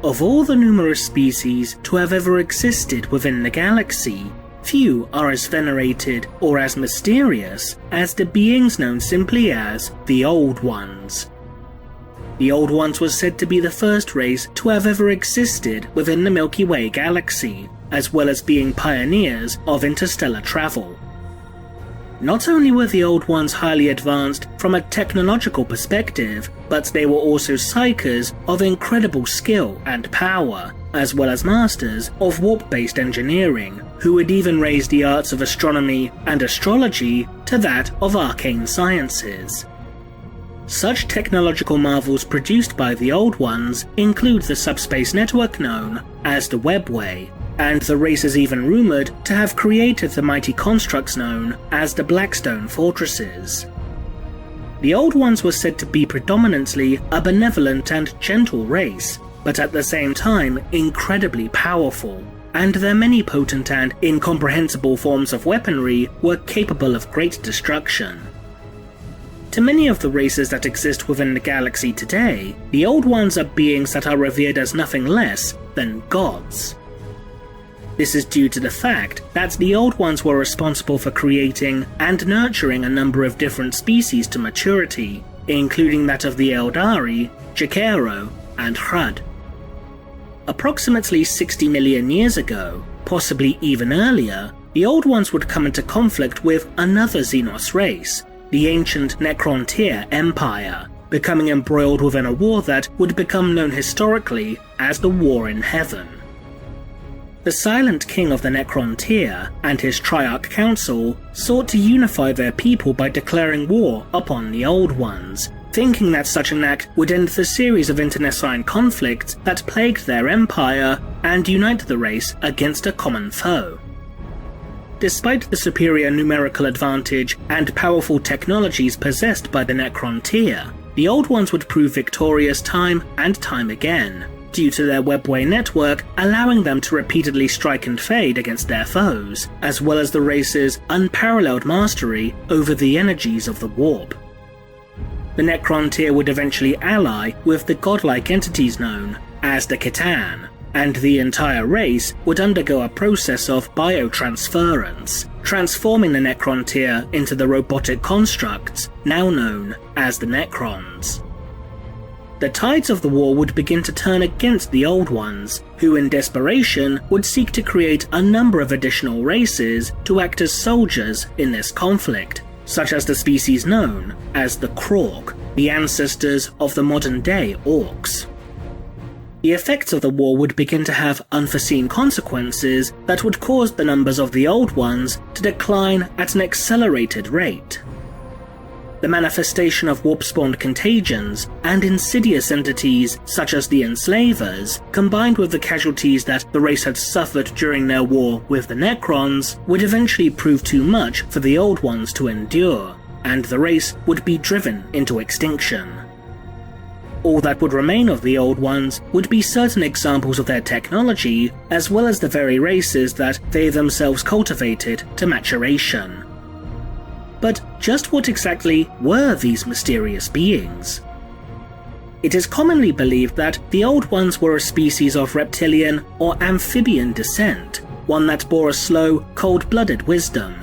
of all the numerous species to have ever existed within the galaxy, few are as venerated or as mysterious as the beings known simply as the Old Ones. The Old Ones was said to be the first race to have ever existed within the Milky Way galaxy, as well as being pioneers of interstellar travel. Not only were the Old Ones highly advanced from a technological perspective, but they were also psychers of incredible skill and power, as well as masters of warp-based engineering, who would even raise the arts of astronomy and astrology to that of arcane sciences. Such technological marvels produced by the Old Ones include the subspace network known as the Webway, and the race is even rumoured to have created the mighty constructs known as the Blackstone Fortresses. The Old Ones were said to be predominantly a benevolent and gentle race, but at the same time incredibly powerful, and their many potent and incomprehensible forms of weaponry were capable of great destruction. To many of the races that exist within the galaxy today, the Old Ones are beings that are revered as nothing less than gods. This is due to the fact that the Old Ones were responsible for creating and nurturing a number of different species to maturity, including that of the Eldari, Jakero, and Hrud. Approximately 60 million years ago, possibly even earlier, the Old Ones would come into conflict with another Xenos race, the ancient Necrontyr Empire, becoming embroiled within a war that would become known historically as the War in Heaven. The Silent King of the Necrontyr and his Triarch Council sought to unify their people by declaring war upon the Old Ones, thinking that such an act would end the series of internecine conflicts that plagued their empire and unite the race against a common foe. Despite the superior numerical advantage and powerful technologies possessed by the Necrontyr, the Old Ones would prove victorious time and time again, due to their webway network allowing them to repeatedly strike and fade against their foes, as well as the race's unparalleled mastery over the energies of the warp. The Necrontyr would eventually ally with the godlike entities known as the Khitan, and the entire race would undergo a process of biotransference, transforming the Necrontyr into the robotic constructs now known as the Necrons. The tides of the war would begin to turn against the Old Ones, who in desperation would seek to create a number of additional races to act as soldiers in this conflict, such as the species known as the Krork, the ancestors of the modern-day Orcs. The effects of the war would begin to have unforeseen consequences that would cause the numbers of the Old Ones to decline at an accelerated rate. The manifestation of warp-spawned contagions and insidious entities such as the Enslavers, combined with the casualties that the race had suffered during their war with the Necrons, would eventually prove too much for the Old Ones to endure, and the race would be driven into extinction. All that would remain of the Old Ones would be certain examples of their technology, as well as the very races that they themselves cultivated to maturation. But just what exactly were these mysterious beings? It is commonly believed that the Old Ones were a species of reptilian or amphibian descent, one that bore a slow, cold-blooded wisdom.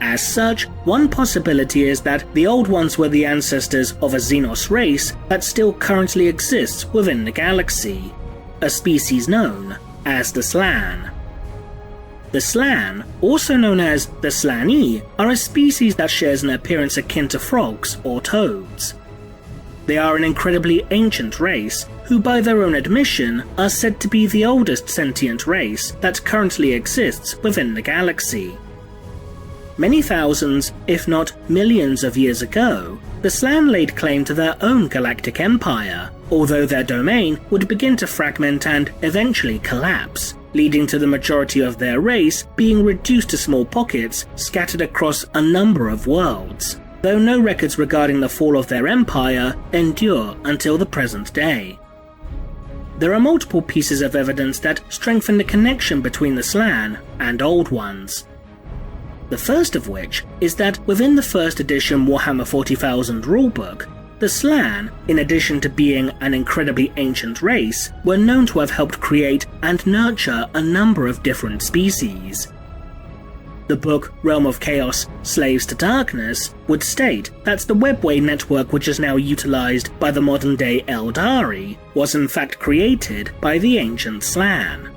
As such, one possibility is that the Old Ones were the ancestors of a Xenos race that still currently exists within the galaxy, a species known as the Slaan. The Slaan, also known as the Slaani, are a species that shares an appearance akin to frogs or toads. They are an incredibly ancient race, who by their own admission are said to be the oldest sentient race that currently exists within the galaxy. Many thousands, if not millions of years ago, the Slaan laid claim to their own galactic empire, although their domain would begin to fragment and eventually collapse, leading to the majority of their race being reduced to small pockets scattered across a number of worlds, though no records regarding the fall of their empire endure until the present day. There are multiple pieces of evidence that strengthen the connection between the Slaan and Old Ones. The first of which is that within the first edition Warhammer 40,000 rulebook, The Slaan, in addition to being an incredibly ancient race, were known to have helped create and nurture a number of different species. The book Realm of Chaos, Slaves to Darkness would state that the webway network which is now utilized by the modern-day Eldari was in fact created by the ancient Slaan.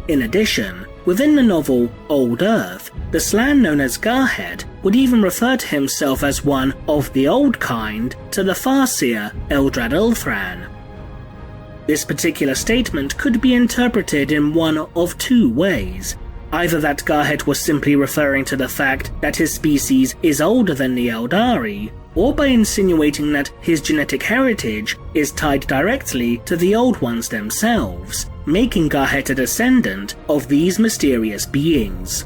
In addition, within the novel Old Earth, the Slaan known as Godhood would even refer to himself as one of the old kind to the Farseer Eldrad Ulthran. This particular statement could be interpreted in one of two ways. Either that Godhood was simply referring to the fact that his species is older than the Eldari, or by insinuating that his genetic heritage is tied directly to the Old Ones themselves, making Godhood a descendant of these mysterious beings.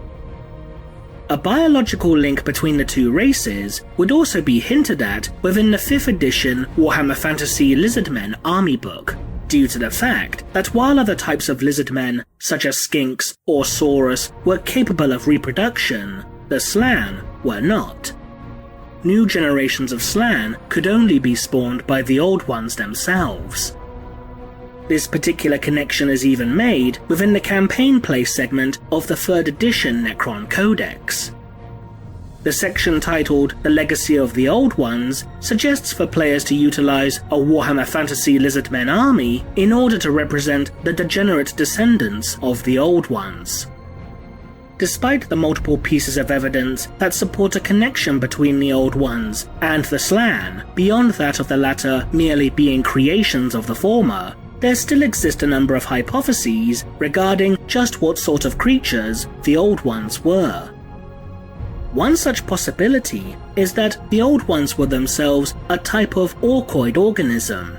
A biological link between the two races would also be hinted at within the 5th edition Warhammer Fantasy Lizardmen army book, due to the fact that while other types of lizardmen, such as skinks or saurus, were capable of reproduction, the Slaan were not. New generations of Slaan could only be spawned by the Old Ones themselves. This particular connection is even made within the campaign play segment of the 3rd edition Necron Codex. The section titled The Legacy of the Old Ones suggests for players to utilize a Warhammer Fantasy Lizardmen army in order to represent the degenerate descendants of the Old Ones. Despite the multiple pieces of evidence that support a connection between the Old Ones and the Slaan, beyond that of the latter merely being creations of the former, there still exist a number of hypotheses regarding just what sort of creatures the Old Ones were. One such possibility is that the Old Ones were themselves a type of orcoid organism.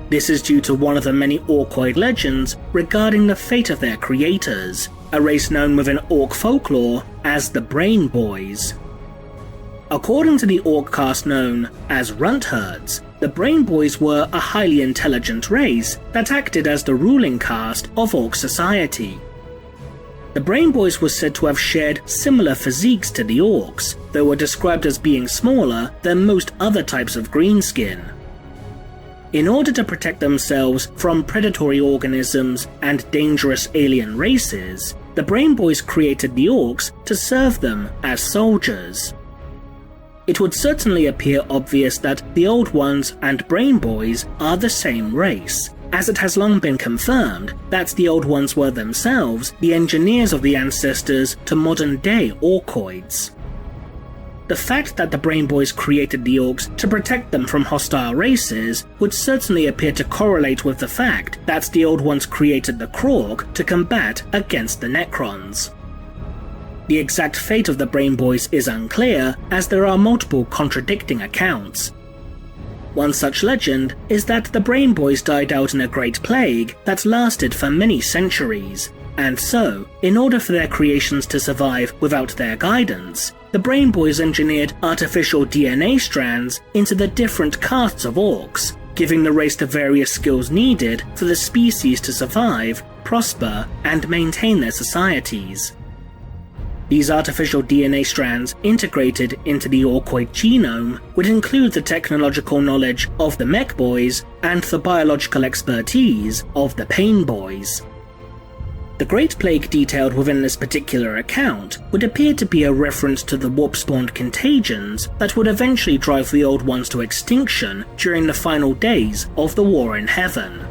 This is due to one of the many orcoid legends regarding the fate of their creators, a race known within orc folklore as the Brain Boyz. According to the orc caste known as Runtherds, the Brain Boyz were a highly intelligent race that acted as the ruling caste of orc society. The Brain Boyz were said to have shared similar physiques to the orcs, though were described as being smaller than most other types of greenskin. In order to protect themselves from predatory organisms and dangerous alien races, the Brain Boyz created the orcs to serve them as soldiers. It would certainly appear obvious that the Old Ones and Brain Boyz are the same race, as it has long been confirmed that the Old Ones were themselves the engineers of the ancestors to modern-day orcoids. The fact that the Brain Boyz created the orcs to protect them from hostile races would certainly appear to correlate with the fact that the Old Ones created the Krork to combat against the Necrons. The exact fate of the Brain Boyz is unclear, as there are multiple contradicting accounts. One such legend is that the Brain Boyz died out in a great plague that lasted for many centuries, and so, in order for their creations to survive without their guidance, the Brain Boyz engineered artificial DNA strands into the different castes of orcs, giving the race the various skills needed for the species to survive, prosper, and maintain their societies. These artificial DNA strands integrated into the orcoid genome would include the technological knowledge of the Mech Boys and the biological expertise of the Pain Boys. The Great Plague detailed within this particular account would appear to be a reference to the warp-spawned contagions that would eventually drive the Old Ones to extinction during the final days of the War in Heaven.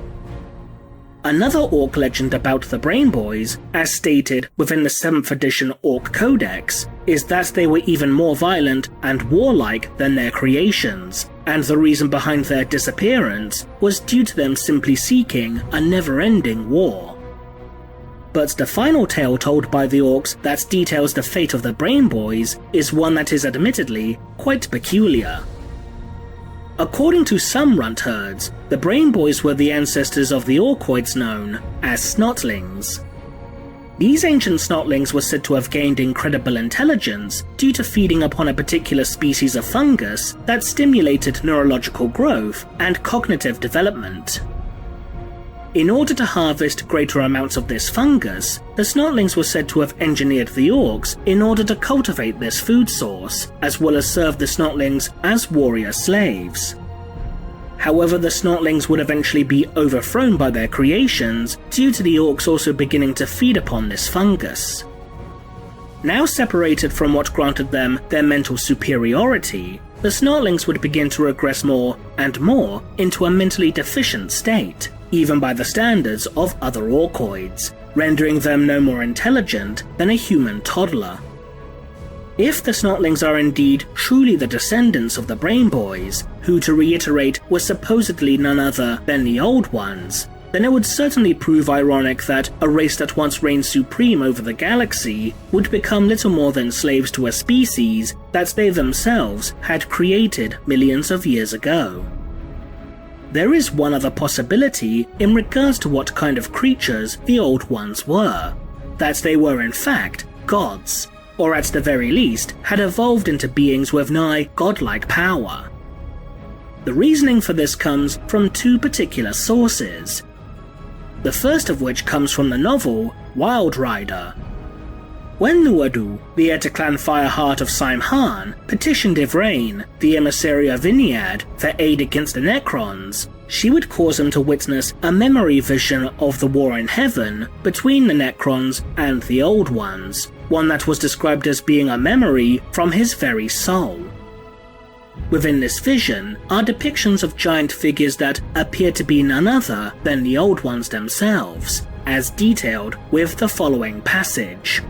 Another orc legend about the Brain Boyz, as stated within the 7th edition Orc Codex, is that they were even more violent and warlike than their creations, and the reason behind their disappearance was due to them simply seeking a never-ending war. But the final tale told by the orcs that details the fate of the Brain Boyz is one that is admittedly quite peculiar. According to some Runtherds, the Brain Boyz were the ancestors of the orcoids known as Snotlings. These ancient Snotlings were said to have gained incredible intelligence due to feeding upon a particular species of fungus that stimulated neurological growth and cognitive development. In order to harvest greater amounts of this fungus, the Snotlings were said to have engineered the orcs in order to cultivate this food source, as well as serve the Snotlings as warrior slaves. However, the Snotlings would eventually be overthrown by their creations due to the orcs also beginning to feed upon this fungus. Now separated from what granted them their mental superiority, the Snotlings would begin to regress more and more into a mentally deficient state, even by the standards of other orcoids, rendering them no more intelligent than a human toddler. If the Snotlings are indeed truly the descendants of the Brain Boyz, who to reiterate were supposedly none other than the Old Ones, then it would certainly prove ironic that a race that once reigned supreme over the galaxy would become little more than slaves to a species that they themselves had created millions of years ago. There is one other possibility in regards to what kind of creatures the Old Ones were, that they were in fact gods, or at the very least had evolved into beings with nigh godlike power. The reasoning for this comes from two particular sources, the first of which comes from the novel Wild Rider. When Nuadu, the heir to Clan Fireheart of Saimhan, petitioned Ivrain, the emissary of Vineyard, for aid against the Necrons, she would cause him to witness a memory vision of the war in heaven between the Necrons and the Old Ones, one that was described as being a memory from his very soul. Within this vision are depictions of giant figures that appear to be none other than the Old Ones themselves, as detailed with the following passage.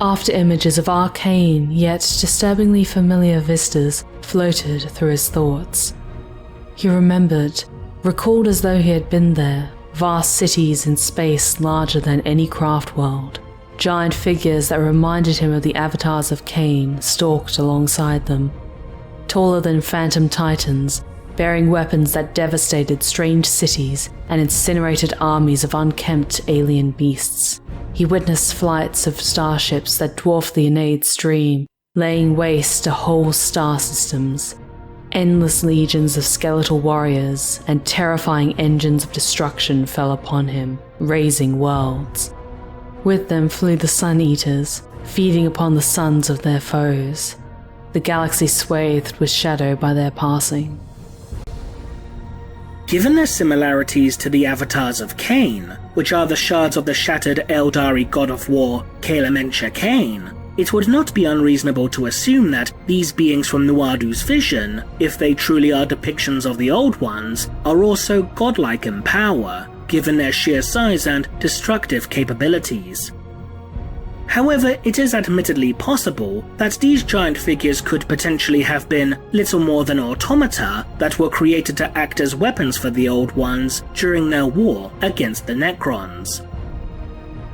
After images of arcane yet disturbingly familiar vistas floated through his thoughts. He remembered, recalled as though he had been there, vast cities in space larger than any craft world. Giant figures that reminded him of the avatars of Cain stalked alongside them. Taller than phantom titans, bearing weapons that devastated strange cities and incinerated armies of unkempt alien beasts. He witnessed flights of starships that dwarfed the Aeneid stream, laying waste to whole star systems. Endless legions of skeletal warriors and terrifying engines of destruction fell upon him, razing worlds. With them flew the Sun Eaters, feeding upon the sons of their foes. The galaxy swathed with shadow by their passing. Given their similarities to the avatars of Cain, which are the shards of the shattered Eldari god of war, Kalamentia Cain, it would not be unreasonable to assume that these beings from Nuadu's vision, if they truly are depictions of the Old Ones, are also godlike in power, given their sheer size and destructive capabilities. However, it is admittedly possible that these giant figures could potentially have been little more than automata that were created to act as weapons for the Old Ones during their war against the Necrons.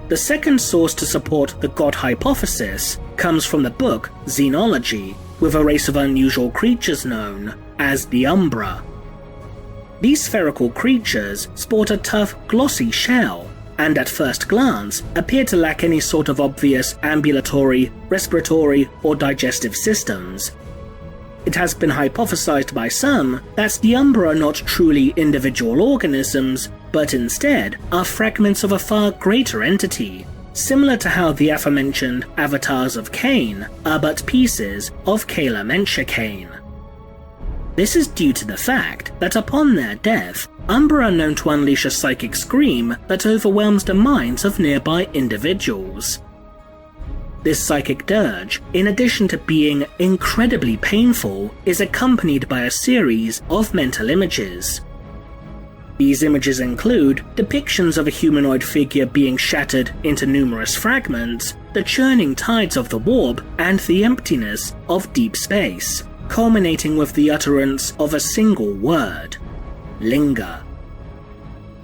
The second source to support the god hypothesis comes from the book Xenology, with a race of unusual creatures known as the Umbra. These spherical creatures sport a tough, glossy shell, and at first glance appear to lack any sort of obvious ambulatory, respiratory, or digestive systems. It has been hypothesized by some that the Umbra are not truly individual organisms, but instead are fragments of a far greater entity, similar to how the aforementioned avatars of Cain are but pieces of Kalamentia Cain. This is due to the fact that upon their death, Umbra are known to unleash a psychic scream that overwhelms the minds of nearby individuals. This psychic dirge, in addition to being incredibly painful, is accompanied by a series of mental images. These images include depictions of a humanoid figure being shattered into numerous fragments, the churning tides of the warp, and the emptiness of deep space, culminating with the utterance of a single word: linger.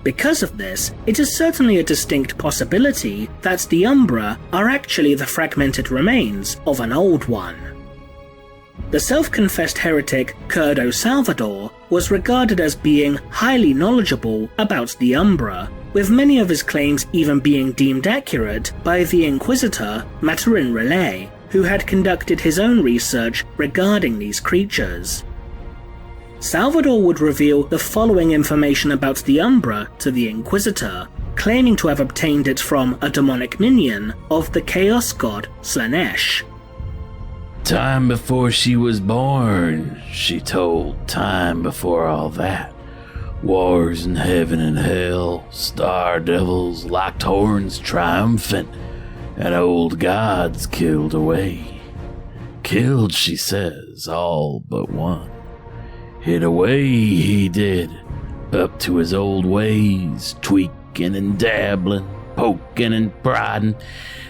Because of this, it is certainly a distinct possibility that the Umbra are actually the fragmented remains of an old one. The self-confessed heretic Kurdo Salvador was regarded as being highly knowledgeable about the Umbra, with many of his claims even being deemed accurate by the Inquisitor Maturin Relay, who had conducted his own research regarding these creatures. Salvador would reveal the following information about the Umbra to the Inquisitor, claiming to have obtained it from a demonic minion of the chaos god Slaanesh. Time before she was born, she told, time before all that. Wars in heaven and hell, star devils locked horns triumphant, and old gods killed away. Killed, she says, all but one. Hid away he did, up to his old ways, tweaking and dabbling, poking and prodding.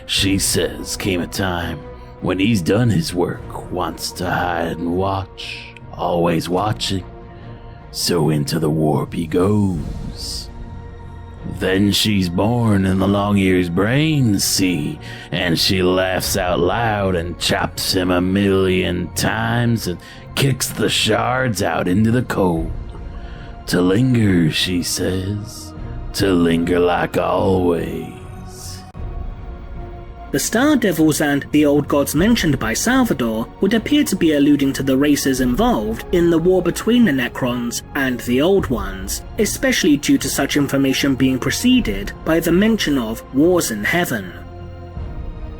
She says came a time when he's done his work, wants to hide and watch, always watching. So into the warp he goes. Then she's born in the long year's brain sea, and she laughs out loud and chops him 1,000,000 times and kicks the shards out into the cold. To linger, she says, to linger like always. The Star Devils and the Old Gods mentioned by Salvador would appear to be alluding to the races involved in the war between the Necrons and the Old Ones, especially due to such information being preceded by the mention of wars in heaven.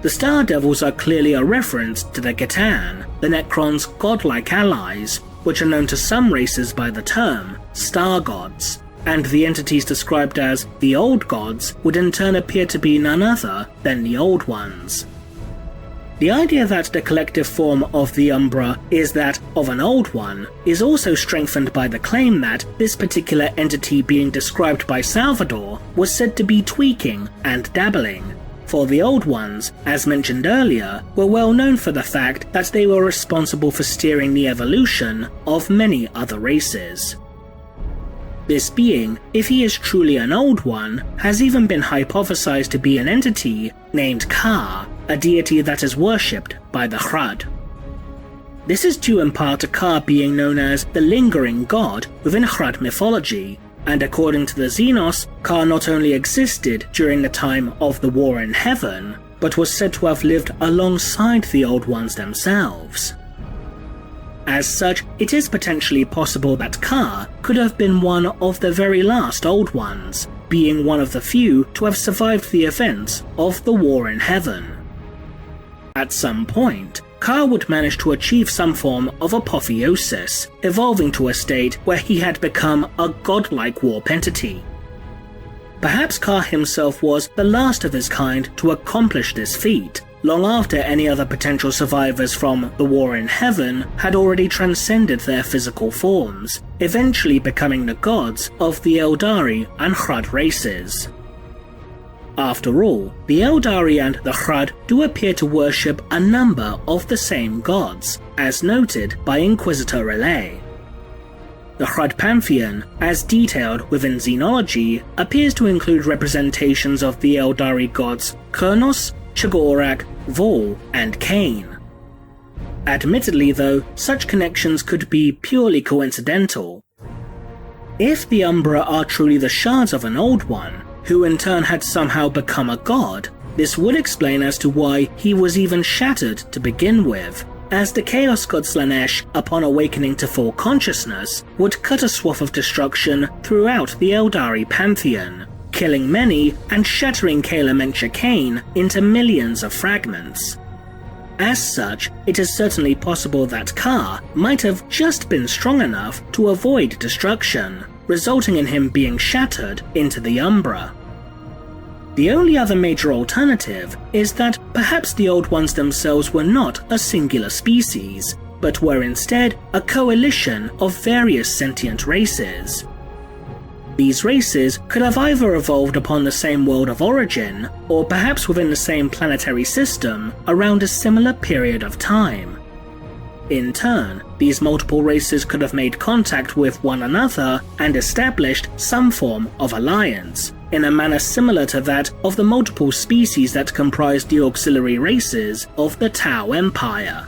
The Star Devils are clearly a reference to the Gatan, the Necrons' godlike allies, which are known to some races by the term Star Gods, and the entities described as the Old Gods would in turn appear to be none other than the Old Ones. The idea that the collective form of the Umbra is that of an Old One is also strengthened by the claim that this particular entity being described by Salvador was said to be tweaking and dabbling, for the Old Ones, as mentioned earlier, were well known for the fact that they were responsible for steering the evolution of many other races. This being, if he is truly an Old One, has even been hypothesized to be an entity named Ka, a deity that is worshipped by the Hrud. This is due in part to Ka being known as the lingering god within Hrud mythology, and according to the Xenos, Ka not only existed during the time of the War in Heaven, but was said to have lived alongside the Old Ones themselves. As such, it is potentially possible that Ka could have been one of the very last Old Ones, being one of the few to have survived the events of the War in Heaven. At some point, Ka would manage to achieve some form of apotheosis, evolving to a state where he had become a godlike warp entity. Perhaps Ka himself was the last of his kind to accomplish this feat, long after any other potential survivors from the War in Heaven had already transcended their physical forms, eventually becoming the gods of the Eldari and Hrud races. After all, the Eldari and the Hrud do appear to worship a number of the same gods, as noted by Inquisitor Relay. The Hrud pantheon, as detailed within Xenology, appears to include representations of the Eldari gods Kurnos, Chagorak, Vol, and Cain. Admittedly though, such connections could be purely coincidental. If the Umbra are truly the shards of an Old One, who in turn had somehow become a god, this would explain as to why he was even shattered to begin with, as the Chaos God Slaanesh, upon awakening to full consciousness, would cut a swath of destruction throughout the Eldari pantheon, killing many and shattering Kala-Mencha Cain into millions of fragments. As such, it is certainly possible that Ka might have just been strong enough to avoid destruction, resulting in him being shattered into the Umbra. The only other major alternative is that perhaps the Old Ones themselves were not a singular species, but were instead a coalition of various sentient races. These races could have either evolved upon the same world of origin, or perhaps within the same planetary system around a similar period of time. In turn, these multiple races could have made contact with one another and established some form of alliance, in a manner similar to that of the multiple species that comprised the auxiliary races of the Tau Empire.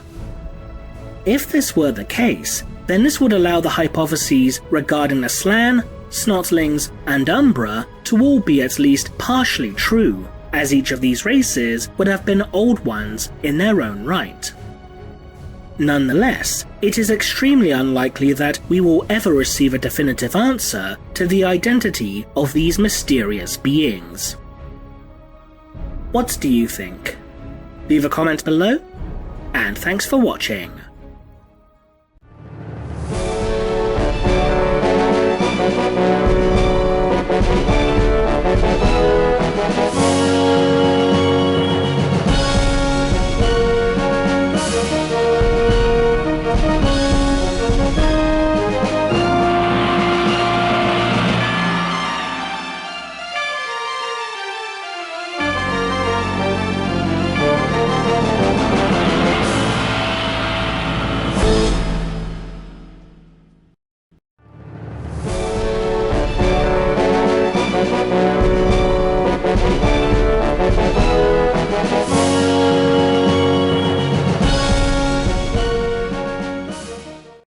If this were the case, then this would allow the hypotheses regarding the Slaan, Snotlings, and Umbra to all be at least partially true, as each of these races would have been Old Ones in their own right. Nonetheless, it is extremely unlikely that we will ever receive a definitive answer to the identity of these mysterious beings. What do you think? Leave a comment below, and thanks for watching.